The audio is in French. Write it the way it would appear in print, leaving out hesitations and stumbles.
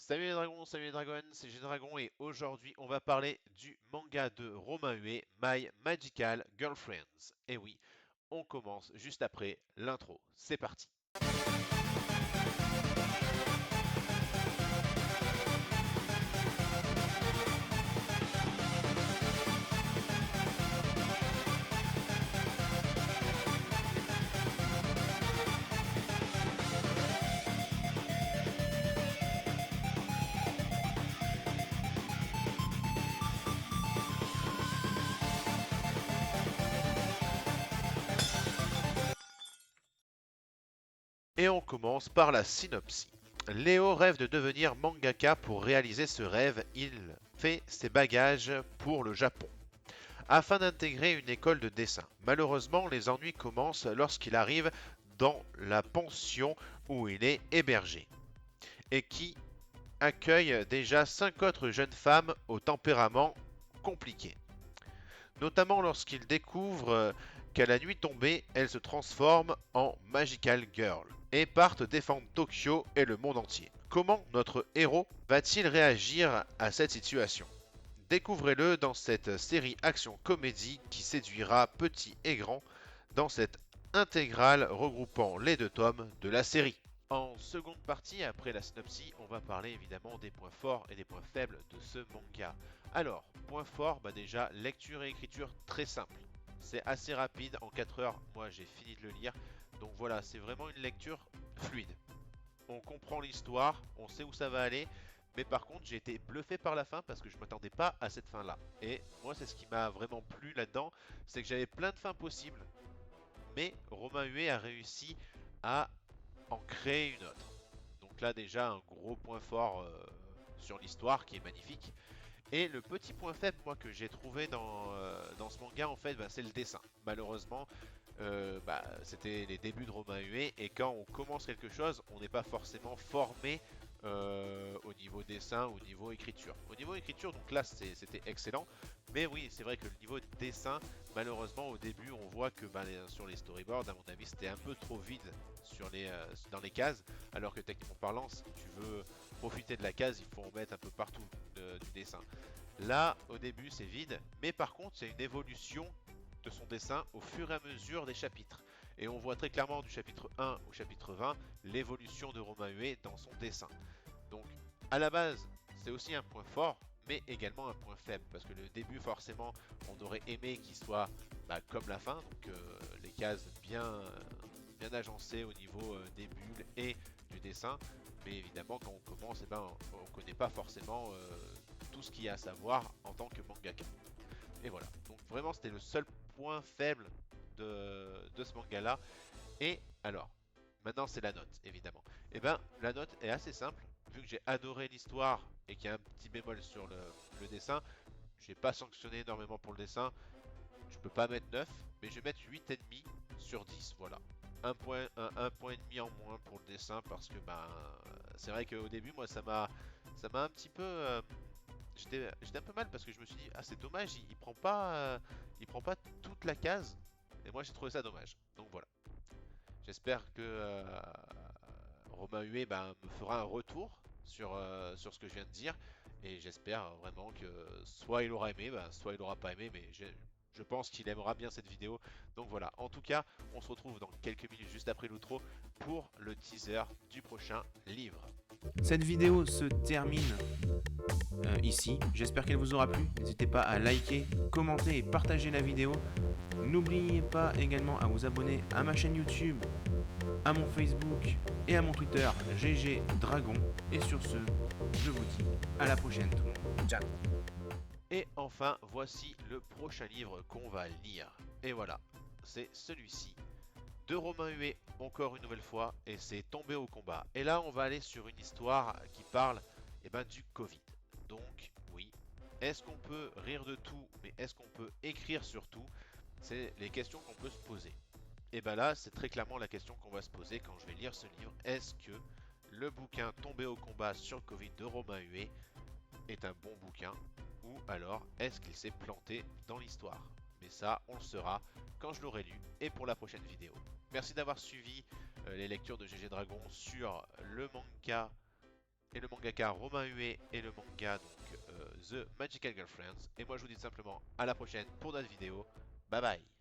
Salut les dragons, salut les dragons, c'est G-Dragon et aujourd'hui on va parler du manga de Romain Huet, My Magical Girlfriends. Et oui, on commence juste après l'intro. C'est parti. Et on commence par la synopsis. Léo rêve de devenir mangaka. Pour réaliser ce rêve, il fait ses bagages pour le Japon, afin d'intégrer une école de dessin. Malheureusement, les ennuis commencent lorsqu'il arrive dans la pension où il est hébergé, et qui accueille déjà 5 autres jeunes femmes au tempérament compliqué. Notamment lorsqu'il découvre qu'à la nuit tombée, elles se transforment en Magical Girl et partent défendre Tokyo et le monde entier. Comment notre héros va-t-il réagir à cette situation? Découvrez-le dans cette série action-comédie qui séduira petit et grand dans cette intégrale regroupant les 2 tomes de la série. En seconde partie, après la synopsis, on va parler évidemment des points forts et des points faibles de ce manga. Alors, point fort, déjà lecture et écriture très simple. C'est assez rapide, en 4 heures, moi j'ai fini de le lire. Donc voilà, c'est vraiment une lecture fluide. On comprend l'histoire, on sait où ça va aller, mais par contre j'ai été bluffé par la fin parce que je m'attendais pas à cette fin là. Et moi c'est ce qui m'a vraiment plu là-dedans, c'est que j'avais plein de fins possibles, mais Romain Huet a réussi à en créer une autre. Donc là déjà un gros point fort sur l'histoire qui est magnifique. Et le petit point faible moi que j'ai trouvé dans ce manga en fait c'est le dessin. Malheureusement c'était les débuts de Romain Huet et quand on commence quelque chose on n'est pas forcément formé au niveau dessin, au niveau écriture. Au niveau écriture donc là c'était excellent, mais oui c'est vrai que le niveau dessin malheureusement au début on voit que sur les storyboards à mon avis c'était un peu trop vide dans les cases, alors que techniquement parlant si tu veux profiter de la case il faut en mettre un peu partout du dessin. Là au début c'est vide, mais par contre c'est une évolution de son dessin au fur et à mesure des chapitres. Et on voit très clairement du chapitre 1 au chapitre 20 l'évolution de Romain Huet dans son dessin. Donc à la base c'est aussi un point fort, mais également un point faible, parce que le début forcément on aurait aimé qu'il soit comme la fin, donc les cases bien agencées au niveau des bulles et du dessin. Mais évidemment quand on commence, on ne connaît pas forcément tout ce qu'il y a à savoir en tant que mangaka. Et voilà, donc vraiment c'était le seul point faible de ce manga là. Et alors, maintenant c'est la note évidemment. Et la note est assez simple, vu que j'ai adoré l'histoire et qu'il y a un petit bémol sur le dessin. J'ai pas sanctionné énormément pour le dessin, je peux pas mettre 9, mais je vais mettre 8,5 sur 10, voilà. Un point et demi en moins pour le dessin parce que c'est vrai qu'au début moi ça m'a un petit peu j'étais un peu mal parce que je me suis dit ah c'est dommage il prend pas toute la case, et moi j'ai trouvé ça dommage. Donc voilà, j'espère que Romain Huet me fera un retour sur ce que je viens de dire, et j'espère vraiment que soit il aura aimé, soit il aura pas aimé, mais je pense qu'il aimera bien cette vidéo. Donc voilà, en tout cas, on se retrouve dans quelques minutes juste après l'outro pour le teaser du prochain livre. Cette vidéo se termine ici. J'espère qu'elle vous aura plu. N'hésitez pas à liker, commenter et partager la vidéo. N'oubliez pas également à vous abonner à ma chaîne YouTube, à mon Facebook et à mon Twitter GG Dragon. Et sur ce, je vous dis à la prochaine tout le monde. Ciao. Et enfin, voici le prochain livre qu'on va lire. Et voilà, c'est celui-ci de Romain Huet, encore une nouvelle fois, et c'est Tombé au combat. Et là, on va aller sur une histoire qui parle du Covid. Donc, oui, est-ce qu'on peut rire de tout, mais est-ce qu'on peut écrire sur tout? C'est les questions qu'on peut se poser. Et là, c'est très clairement la question qu'on va se poser quand je vais lire ce livre. Est-ce que le bouquin Tombé au combat sur le Covid de Romain Huet est un bon bouquin, ou alors est-ce qu'il s'est planté dans l'histoire? Mais ça, on le saura quand je l'aurai lu et pour la prochaine vidéo. Merci d'avoir suivi les lectures de GG Dragon sur le manga et le mangaka Romain Huet et le manga donc The Magical Girlfriends. Et moi je vous dis simplement à la prochaine pour notre vidéo. Bye bye.